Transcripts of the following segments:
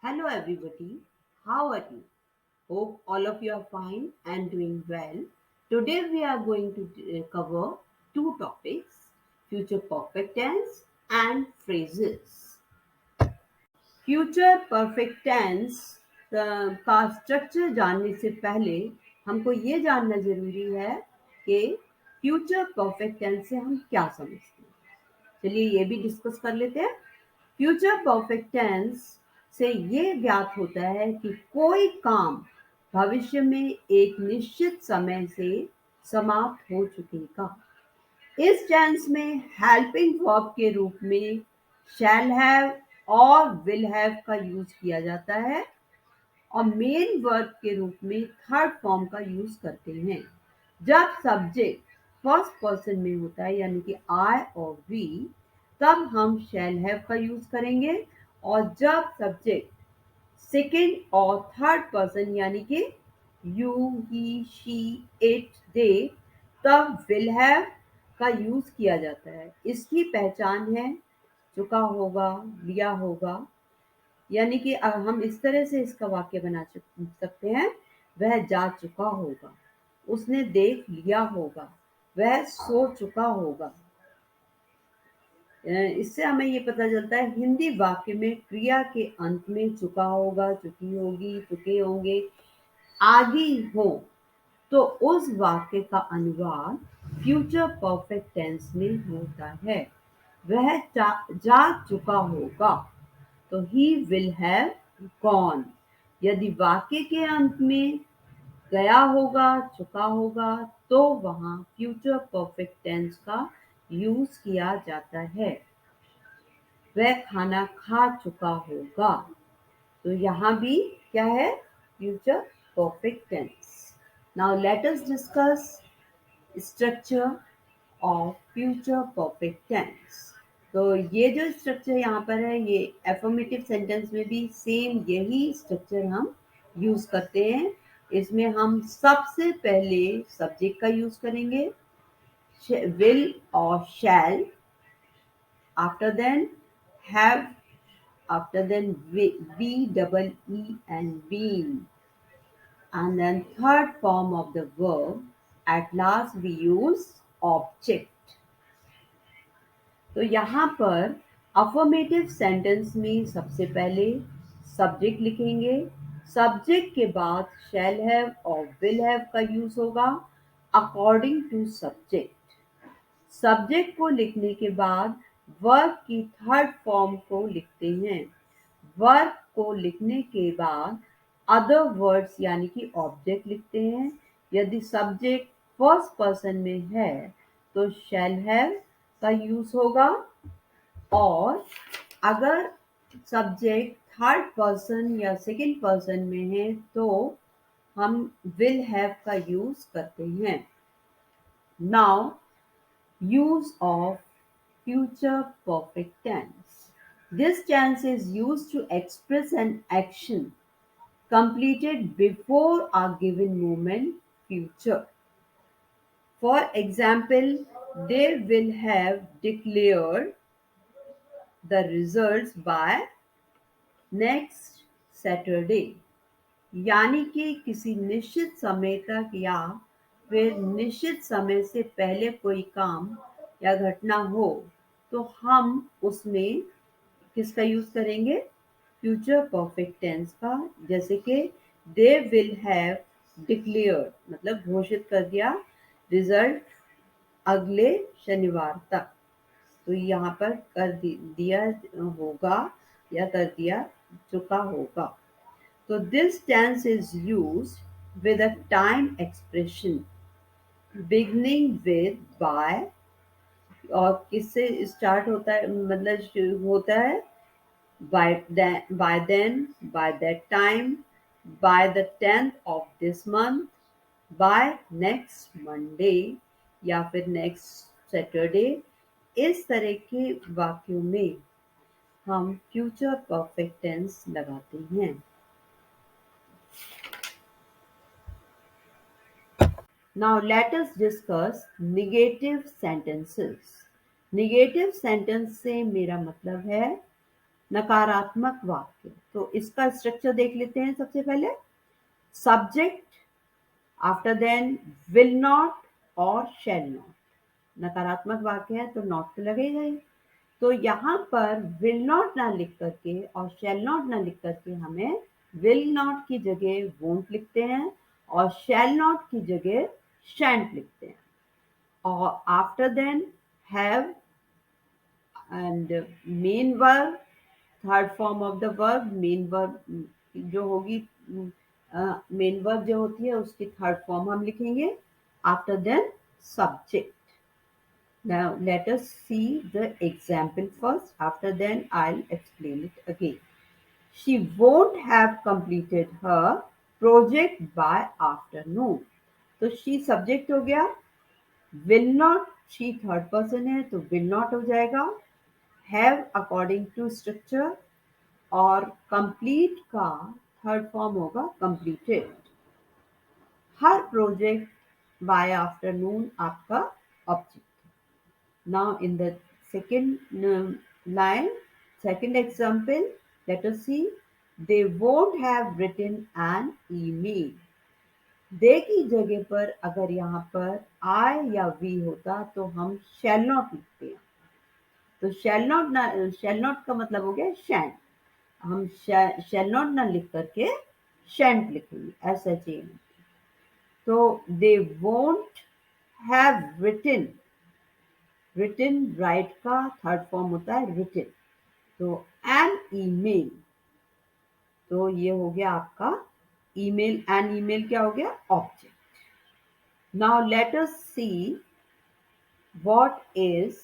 Hello, everybody. How are you? Hope all of you are fine and doing well. Today, we are going to cover two topics: future perfect tense and phrases. Future perfect tense का structure जानने से पहले हमको ये जानना जरूरी है कि फ्यूचर परफेक्ट टेंस से हम क्या समझते हैं। चलिए ये भी डिस्कस कर लेते हैं। फ्यूचर परफेक्ट टेंस से ये ज्ञात होता है कि कोई काम भविष्य में एक निश्चित समय से समाप्त हो चुकेगा। इस टेंस में हेल्पिंग वर्ब के रूप में शैल हैव और विल हैव का यूज किया जाता है और मेन वर्ब के रूप में थर्ड फॉर्म का यूज करते हैं। जब सब्जेक्ट फर्स्ट पर्सन में होता है यानी कि आई और वी, तब हम शैल हैव का यूज करेंगे और जब सब्जेक्ट सेकेंड और थर्ड पर्सन यानी कि यू, ही, शी, इट, दे, तब विल हैव का यूज किया जाता है। इसकी पहचान है चुका होगा, लिया होगा, यानी कि हम इस तरह से इसका वाक्य बना सकते हैं। वह जा चुका होगा, उसने देख लिया होगा, वह सो चुका होगा। इससे हमें ये पता चलता है हिंदी वाक्य में क्रिया के अंत में चुका होगा, चुकी होगी, चुके होंगे आदि हो तो उस वाक्य का अनुवाद फ्यूचर परफेक्ट टेंस में होता है। वह जा चुका होगा तो ही विल हैव गॉन। यदि वाक्य के अंत में गया होगा, चुका होगा, तो वहां फ्यूचर परफेक्ट टेंस का यूज किया जाता है। वह खाना खा चुका होगा, तो यहाँ भी क्या है? Future perfect tense. Now let us discuss structure of future perfect tense. तो ये जो स्ट्रक्चर यहाँ पर है, ये एफर्मेटिव सेंटेंस में भी सेम यही स्ट्रक्चर हम यूज करते हैं। इसमें हम सबसे पहले सब्जेक्ट का यूज करेंगे, विल और shall, after then have, after then V double E and been, and then third form of the verb, at last we use object. तो यहाँ पर अफर्मेटिव सेंटेंस में सबसे पहले सब्जेक्ट लिखेंगे। सब्जेक्ट के बाद शैल हैव और विल हैव का यूज होगा अकॉर्डिंग टू सब्जेक्ट। सब्जेक्ट को लिखने के बाद वर्ब की थर्ड फॉर्म को लिखते हैं। वर्ब को लिखने के बाद अदर वर्ड्स यानी कि ऑब्जेक्ट लिखते हैं। यदि सब्जेक्ट फर्स्ट पर्सन में है तो शैल हैव का यूज होगा और अगर सब्जेक्ट थर्ड पर्सन या सेकंड पर्सन में है तो हम विल हैव का यूज करते हैं। Now use of future perfect tense. This tense is used to express an action completed before a given moment future. For example, they will have declared the results by next Saturday. यानी कि किसी निश्चित समय तक या फिर निश्चित समय से पहले कोई काम या घटना हो तो हम उसमें किसका यूज करेंगे? फ्यूचर परफेक्ट टेंस का। जैसे कि दे विल हैव डिक्लेयर्ड मतलब घोषित कर दिया रिजल्ट अगले शनिवार तक। तो यहाँ पर दिया होगा या कर दिया चुका होगा। तो this tense is used with a time expression beginning with by और किससे स्टार्ट होता है, मतलब शुरू होता है by then, by that time, by the 10th of this month, by next Monday या फिर next Saturday। इस तरह के वाक्यों में हम फ्यूचर परफेक्ट टेंस लगाते हैं। Now let us discuss negative sentences. Negative sentence से मेरा मतलब है नकारात्मक वाक्य, तो इसका स्ट्रक्चर देख लेते हैं। सबसे पहले subject, after then will not और शैल नॉट। नकारात्मक वाक्य है तो नॉट तो लगेगा ही। तो यहाँ पर विल नॉट ना लिख करके और शैल नॉट ना लिख करके हमें विल नॉट की जगह वोंट लिखते हैं और शैल नॉट की जगह शैंट लिखते हैं। और after then have and main verb, third form of the verb, main verb जो होगी, मेन वर्ब जो होती है उसकी थर्ड फॉर्म हम लिखेंगे। After then subject. Now let us see the example first. After then I'll explain it again. She won't have completed her project by afternoon. तो she subject हो गया, will not, she third person है तो will not हो जाएगा, have according to structure और complete का third form होगा completed. Her project by afternoon आपका object. Now in the second line, second example, let us see. They won't have written an email. They की जगह पर अगर यहाँ पर I या we होता तो हम shall not लिखते हैं। तो shall not का मतलब हो गया shan't। हम shall not ना लिख करके shan't लिखेंगे, ऐसा चाहिए। तो they won't have written, written write का थर्ड फॉर्म होता है रिटन। तो एन ईमेल, तो ये हो गया आपका ईमेल। एन ईमेल क्या हो गया, object. Now let us see what is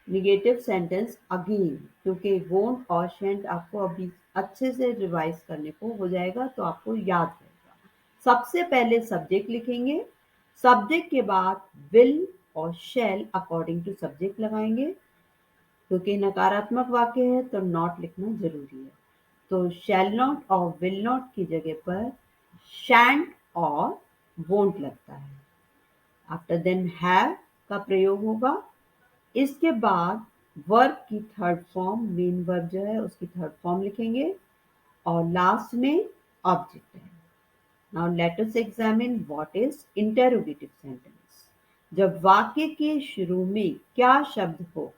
negative sentence again, क्योंकि वोंट और शेंट आपको अभी अच्छे से रिवाइज करने को हो जाएगा तो आपको याद रहेगा। सबसे पहले सब्जेक्ट लिखेंगे, सब्जेक्ट के बाद विल और शैल अकॉर्डिंग टू सब्जेक्ट लगाएंगे, क्योंकि नकारात्मक वाक्य है तो नॉट लिखना जरूरी है। तो शैल नॉट और विल नॉट की जगह पर शैंट और वोंट लगता है। आफ्टर देन हैव का प्रयोग होगा। इसके बाद वर्ब की थर्ड फॉर्म, मेन वर्ब जो है उसकी थर्ड फॉर्म लिखेंगे और लास्ट में ऑब्जेक्ट है। Now let us examine what is interrogative sentence. जब वाक्य के शुरू में क्या शब्द हो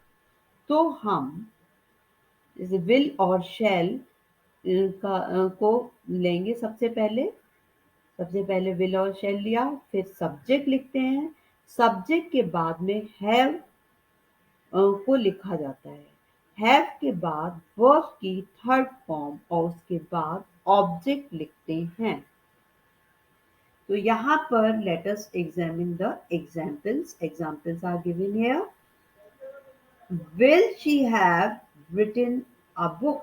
तो हम जैसे विल और शैल को लेंगे। सबसे पहले विल और शैल लिया, फिर सब्जेक्ट लिखते हैं। सब्जेक्ट के बाद में हैव को लिखा जाता है। हैव के बाद वर्ब की थर्ड फॉर्म और उसके बाद ऑब्जेक्ट लिखते हैं। तो यहाँ पर let us examine the examples. Examples are given here. Will she have written a book?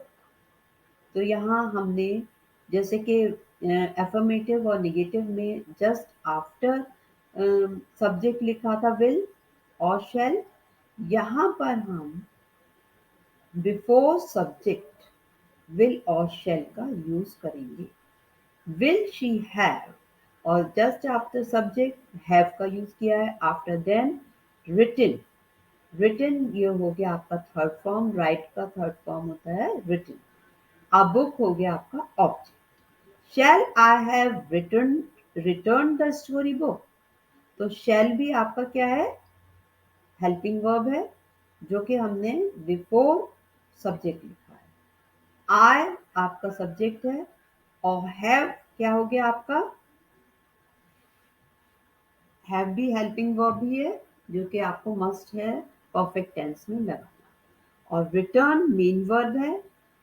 तो यहाँ हमने जैसे कि एफर्मेटिव और निगेटिव में जस्ट आफ्टर सब्जेक्ट लिखा था विल और शैल, यहाँ पर हम बिफोर सब्जेक्ट विल और शैल का यूज करेंगे। विल शी हैव और जस्ट आफ्टर सब्जेक्ट हैव का यूज किया है। आफ्टर देन रिटन, रिटन ये हो गया आपका थर्ड फॉर्म, राइट का थर्ड फॉर्म होता है रिटन। अ बुक हो गया आपका object. Shall I have return the story book, तो शैल भी आपका क्या है, हेल्पिंग वर्ब है जो कि हमने बिफोर सब्जेक्ट लिखा है। आई आपका सब्जेक्ट है और हैव क्या हो गया आपका, हैव भी हेल्पिंग वर्ब भी है जो कि आपको मस्ट है परफेक्ट टेंस में लगाना। और रिटर्न मेन वर्ब है।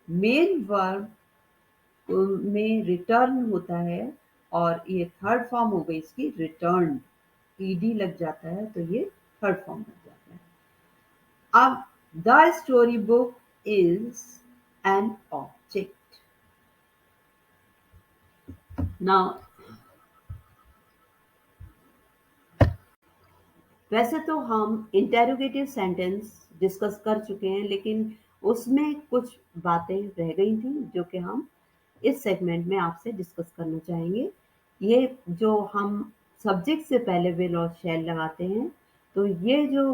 मेन वर्ब में रिटर्न होता है और ये थर्ड फॉर्म हो गई इसकी रिटर्न, ईडी लग जाता है तो ये थर्ड फॉर्म लग जाता है। अब the story book is an object. Now वैसे तो हम इंटेरोगेटिव सेंटेंस डिस्कस कर चुके हैं, लेकिन उसमें कुछ बातें रह गई थी जो कि हम इस सेगमेंट में आपसे डिस्कस करना चाहेंगे। ये जो हम सब्जेक्ट से पहले विल और शैल लगाते हैं, तो ये जो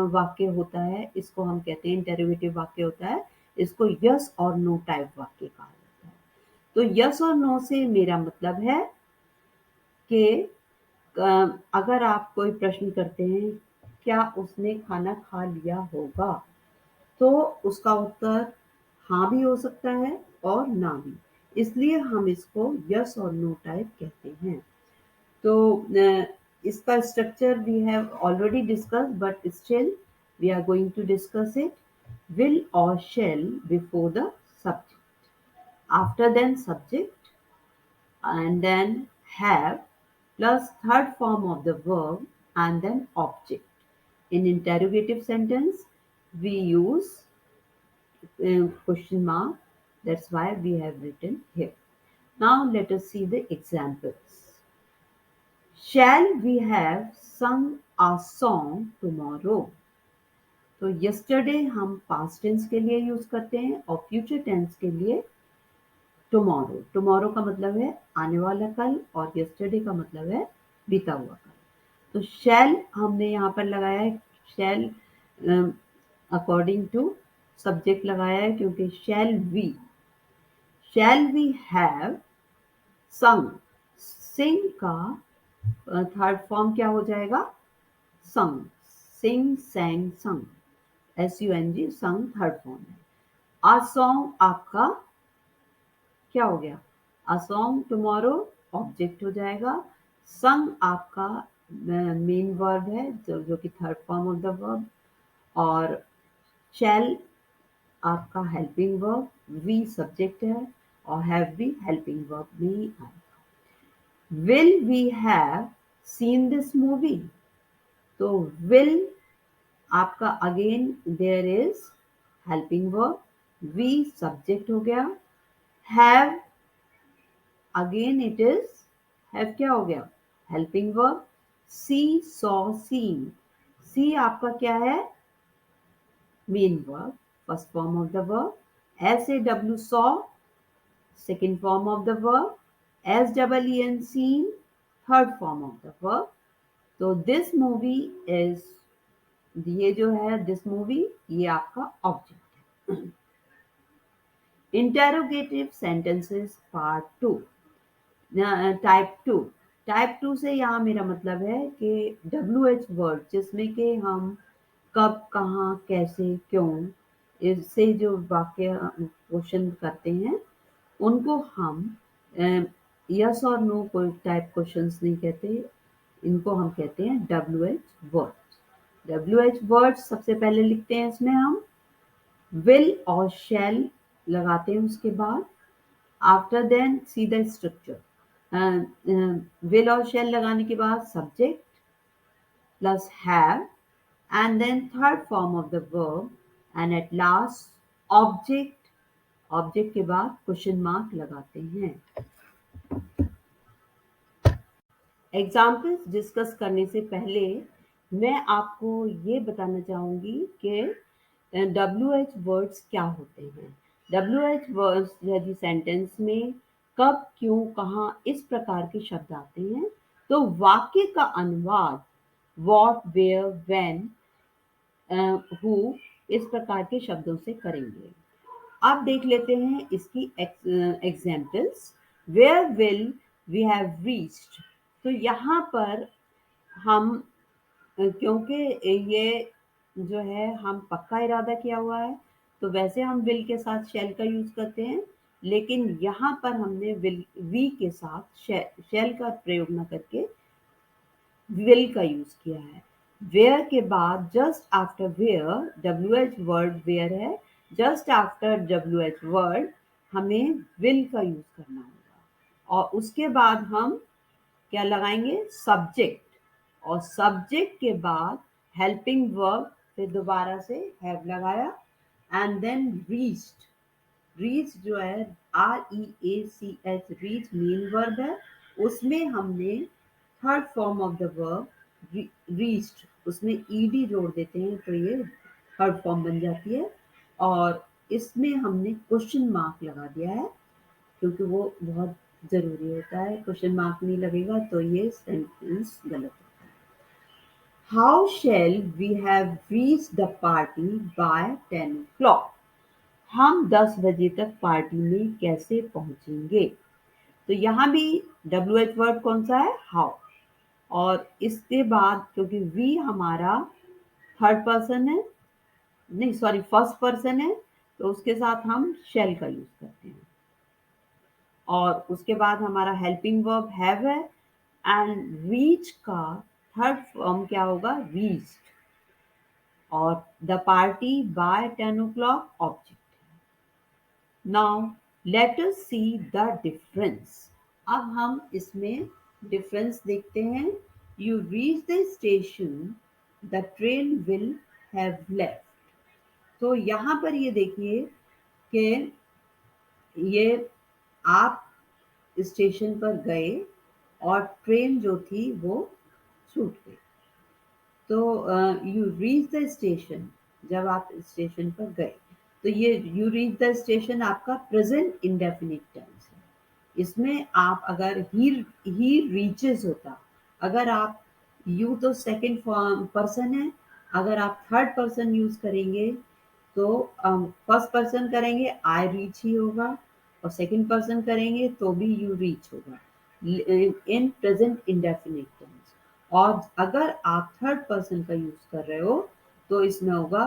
वाक्य होता है इसको हम कहते हैं इंटेरोगेटिव वाक्य होता है। इसको यस और नो टाइप वाक्य कहा जाता है। तो यस और नो से मेरा मतलब है कि अगर आप कोई प्रश्न करते हैं क्या उसने खाना खा लिया होगा, तो उसका उत्तर हाँ भी हो सकता है और ना भी, इसलिए हम इसको यस और नो टाइप कहते हैं। तो इसका structure we have already discuss but still we are going to discuss it. Will और shall before the subject, after then subject, and then have plus third form of the verb and then object. In interrogative sentence, we use question mark. That's why we have written here. Now let us see the examples. Shall we have sung a song tomorrow? तो yesterday हम past tense के लिए use करते हैं और future tense के लिए tomorrow. Tomorrow का मतलब है आने वाला कल और यस्टरडे का मतलब है बीता हुआ कल। तो शैल हमने यहाँ पर लगाया है, शैल अकॉर्डिंग टू सब्जेक्ट लगाया है क्योंकि शैल वी हैव संग, सिंग का थर्ड फॉर्म क्या हो जाएगा, संग, सिंग सैंग संग, SUNG संग थर्ड फॉर्म है। आ सॉन्ग आपका क्या हो गया, अ सॉन्ग टुमारो ऑब्जेक्ट हो जाएगा। संग आपका मेन वर्ब है जो कि third form of the verb, और शैल आपका हेल्पिंग वर्ब, वी सब्जेक्ट है और हैव भी हेल्पिंग वर्ब में ही आएगा। Will we have seen this movie, तो विल आपका again there is helping verb, we subject हो गया, have again it is have क्या हो गया, helping verb, see saw seen, see आपका क्या है, main verb, first form of the verb, SAW saw second form of the verb, SEEN seen third form of the verb. तो this movie is, ये जो है दिस मूवी ये आपका object है। Interrogative sentences part 2, type two से यहाँ मेरा मतलब है कि WH वर्ड जिसमें कि हम कब कहाँ कैसे क्यों इससे जो वाक्य क्वेश्चन करते हैं उनको हम यस और नो कोई टाइप क्वेश्चंस नहीं कहते, इनको हम कहते हैं WH वर्ड। WH वर्ड सबसे पहले लिखते हैं इसमें हम विल और शैल लगाते हैं उसके बाद, after then see the structure, will और शैल लगाने के बाद subject plus have and then third form of the verb and at last object, object के बाद क्वेश्चन मार्क लगाते हैं। एग्जाम्पल्स डिस्कस करने से पहले मैं आपको ये बताना चाहूंगी कि WH वर्ड्स क्या होते हैं। WH वर्ड्स यदि सेंटेंस में कब क्यों कहाँ इस प्रकार के शब्द आते हैं तो वाक्य का अनुवाद व्हाट वेयर व्हेन हु इस प्रकार के शब्दों से करेंगे। अब देख लेते हैं इसकी examples. Where will we have reached, तो यहाँ पर हम क्योंकि ये जो है हम पक्का इरादा किया हुआ है तो वैसे हम विल के साथ शैल का यूज करते हैं, लेकिन यहाँ पर हमने विल वी के साथ शैल का प्रयोग न करके विल का यूज किया है। वेयर के बाद just after where WH word where है, जस्ट आफ्टर WH वर्ड हमें विल का यूज करना होगा और उसके बाद हम क्या लगाएंगे, सब्जेक्ट, और सब्जेक्ट के बाद हेल्पिंग वर्ब, फिर दोबारा से हैव लगाया एंड देन रीच्ड। रीच जो है REACH, रीच मेन वर्ब है, उसमें हमने third form of the verb reached उसमें ED जोड़ देते हैं तो ये थर्ड फॉर्म बन जाती है, और इसमें हमने क्वेश्चन मार्क लगा दिया है क्योंकि वो बहुत जरूरी होता है, क्वेश्चन मार्क नहीं लगेगा तो ये सेंटेंस गलत होता है। How shall we have reached the party by 10 o'clock, हम 10 बजे तक पार्टी में कैसे पहुंचेंगे? तो यहाँ भी WH वर्ड कौन सा है? हाउ। और इसके बाद क्योंकि वी हमारा थर्ड पर्सन है, नहीं सॉरी फर्स्ट पर्सन है, तो उसके साथ हम शैल का यूज करते हैं। और उसके बाद हमारा हेल्पिंग वर्ब हैव है, एंड रीच का थर्ड फॉर्म क्या होगा? रीच्ड। और the party by 10 o'clock object. Now let us see the difference. अब हम इसमें डिफरेंस देखते हैं। You reach the station, the train will have left. तो यहाँ पर ये देखिए कि ये आप स्टेशन पर गए और ट्रेन जो थी वो छूट गई। तो यू रीच द स्टेशन, जब आप स्टेशन पर गए, तो ये यू रीच द स्टेशन आपका प्रेजेंट इंडेफिनिट टेंस है। इसमें आप अगर ही रीचेस होता, अगर आप यू तो सेकंड पर्सन है, अगर आप थर्ड पर्सन यूज करेंगे तो फर्स्ट पर्सन करेंगे आई रीच ही होगा, और सेकंड पर्सन करेंगे तो भी यू रीच होगा इन प्रेजेंट इंडेफिनिट टेंस। और अगर आप थर्ड पर्सन का यूज कर रहे हो तो इसमें होगा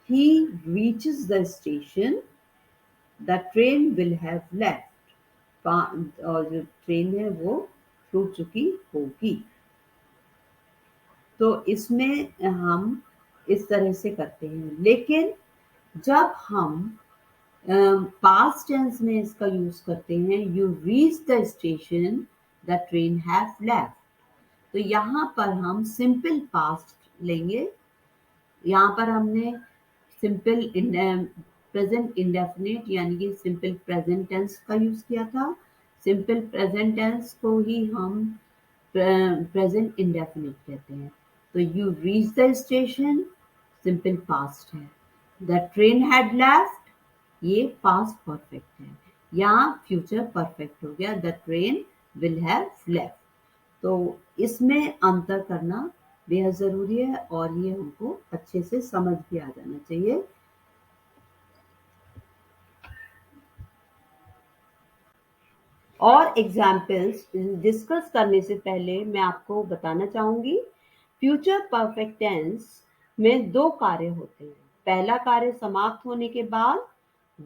he reaches the station, the train will have left. और जो ट्रेन है वो छूट चुकी होगी। तो इसमें हम इस तरह से करते हैं। लेकिन जब हम पास्ट टेंस में इसका यूज करते हैं, you reach the station, the train have left, तो यहाँ पर हम सिंपल पास्ट लेंगे। यहाँ पर हमने सिंपल प्रेजेंट इंडेफिनिट यानी कि सिंपल प्रेजेंट टेंस का यूज किया था। सिंपल प्रेजेंट टेंस को ही हम प्रेजेंट इंडेफिनिट कहते हैं। तो you reach the station simple past है, द ट्रेन हैड लेफ्ट ये पास्ट परफेक्ट है, यहाँ फ्यूचर परफेक्ट हो गया, the train will have left. तो इसमें अंतर करना बेहद ज़रूरी है और ये हमको अच्छे से समझ भी आ जाना चाहिए। और एग्जाम्पल्स डिस्कस करने से पहले मैं आपको बताना चाहूंगी, फ्यूचर परफेक्ट टेंस में दो कार्य होते हैं। पहला कार्य समाप्त होने के बाद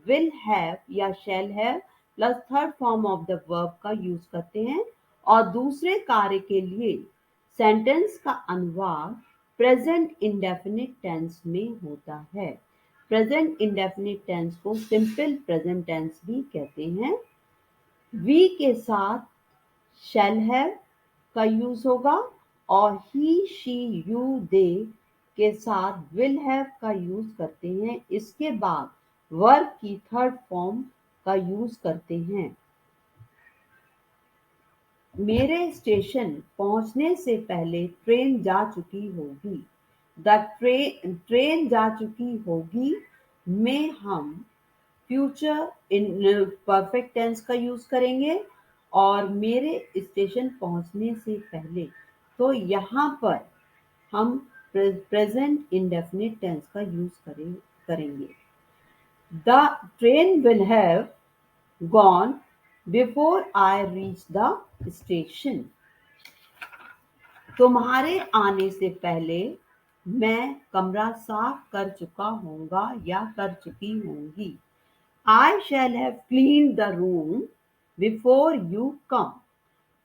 विल हैव या shall have plus third form of the verb का यूज करते हैं, और दूसरे कार्य के लिए सेंटेंस का अनुवाद प्रेजेंट इंडेफिनिट टेंस में होता है। प्रेजेंट इंडेफिनिट टेंस को सिंपल प्रेजेंट टेंस भी कहते हैं। वी के साथ शैल हैव का यूज होगा, और ही शी यू दे के साथ विल हैव का यूज करते हैं। इसके बाद वर्ब की थर्ड फॉर्म का यूज करते हैं। मेरे स्टेशन पहुंचने से पहले ट्रेन जा चुकी होगी। द ट्रेन जा चुकी होगी में हम फ्यूचर इन परफेक्ट टेंस का यूज करेंगे, और मेरे स्टेशन पहुंचने से पहले, तो यहाँ पर हम प्रेजेंट इंडेफिनिट टेंस का यूज करेंगे। The train will have gone before I reach the station. तुम्हारे आने से पहले मैं कमरा साफ कर चुका होऊंगा या कर चुकी होंगी। I shall have cleaned the room before you come।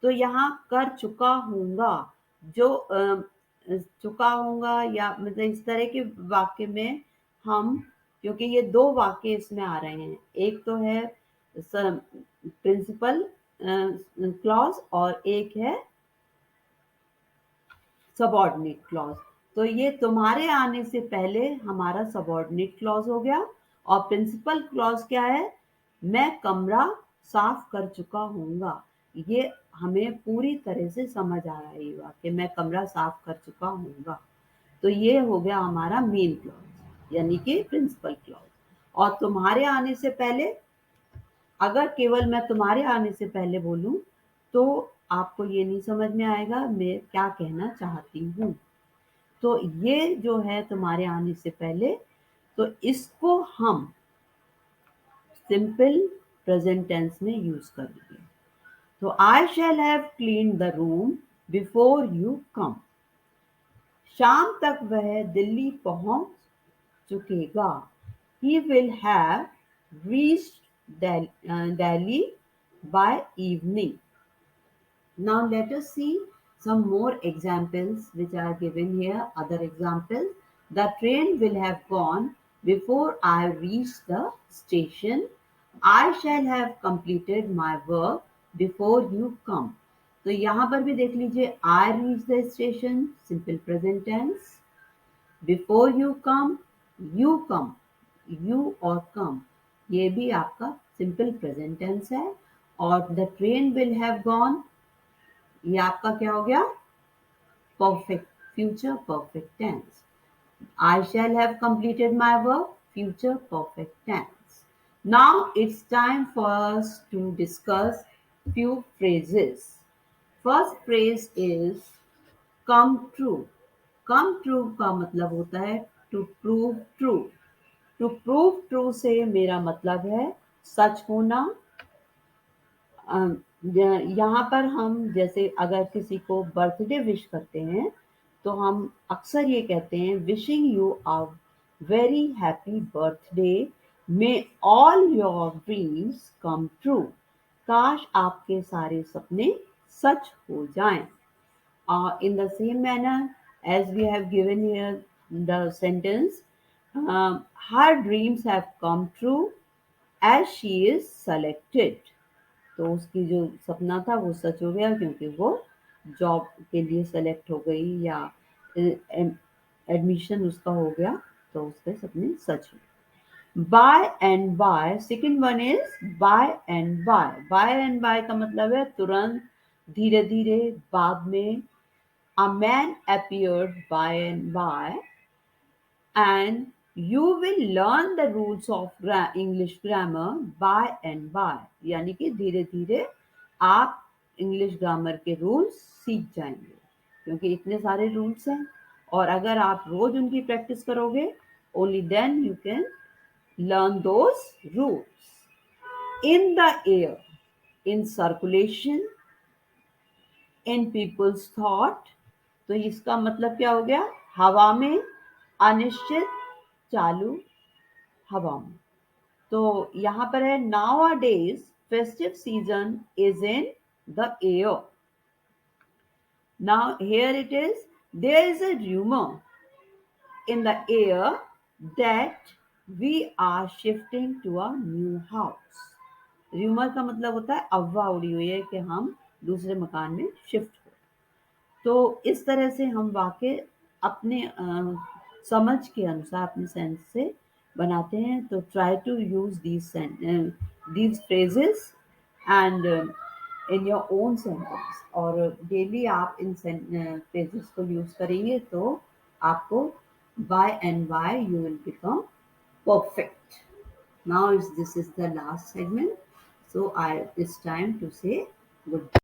तो यहाँ कर चुका हूँगा, जो चुका हूँगा या मतलब इस तरह के वाक्य में हम, क्योंकि ये दो वाक्य इसमें आ रहे हैं, एक तो है प्रिंसिपल क्लॉज और एक है सबऑर्डिनेट क्लॉज। तो ये तुम्हारे आने से पहले हमारा सबऑर्डिनेट क्लॉज हो गया, और प्रिंसिपल क्लॉज क्या है? मैं कमरा साफ कर चुका हूँगा। ये हमें पूरी तरह से समझ आ रहा है ये वाक्य, मैं कमरा साफ कर चुका हूँगा। तो ये हो गया हमारा मेन क्लॉज यानी कि प्रिंसिपल क्लॉज। और तुम्हारे आने से पहले, अगर केवल मैं तुम्हारे आने से पहले बोलूं तो आपको ये नहीं समझ में आएगा मैं क्या कहना चाहती हूँ। तो ये जो है तुम्हारे आने से पहले, तो इसको हम सिंपल प्रेजेंट टेंस में यूज करेंगे। तो I shall have clean the room before you come. शाम तक वह दिल्ली पहुंच चुकेगा। He will have reached Delhi by evening. Now let us see some more examples which are given here. Other examples. The train will have gone before I reach the station. I shall have completed my work before you come. तो यहाँ पर भी देख लीजिए I reach the station simple present tense. Before you come, you come, you और कम ये भी आपका सिंपल प्रेजेंट टेंस है। और the train will have gone ये आपका क्या हो गया perfect future perfect tense. I shall have completed my work future perfect tense. Now it's time for us to discuss few phrases. First phrase is come true. Come true का मतलब होता है to prove true. To prove true से मेरा मतलब है सच होना। यहाँ पर हम जैसे अगर किसी को बर्थडे विश करते हैं तो हम अक्सर ये कहते हैं wishing you a very happy birthday may all your dreams come true. काश आपके सारे सपने सच हो जाएं। In the same manner as we have given here the sentence, her dreams have come true as she is selected. तो उसकी जो सपना था वो सच हो गया क्योंकि वो जॉब के लिए सेलेक्ट हो गई या एडमिशन उसका हो गया तो उसके सपने सच हुए। By and by second one is by and by. By and by का मतलब है तुरंत धीरे धीरे बाद में। A man appeared by and by, and you will learn the rules of English grammar by and by. यानी कि धीरे धीरे आप इंग्लिश ग्रामर के रूल्स सीख जाएंगे क्योंकि इतने सारे रूल्स हैं और अगर आप रोज उनकी प्रैक्टिस करोगे only then you can learn those rules. In the air, in circulation, in people's thought, तो इसका मतलब क्या हो गया हवा में अनिश्चित चालू हवा में। तो यहाँ पर है nowadays festive season is in the air. Now here it is there is a rumour in the air that we are shifting to a new house. Rumour का मतलब होता है अफवाह उड़ी हुई है कि हम दूसरे मकान में शिफ्ट हो। तो इस तरह से हम वाक्य अपने समझ के अनुसार अपने सेंस से बनाते हैं। तो try to use these phrases and in your own sentence और डेली आप इन फ्रेजेस को यूज करेंगे तो आपको by and by you will become perfect. Now this is the last segment, so it's time to say goodbye.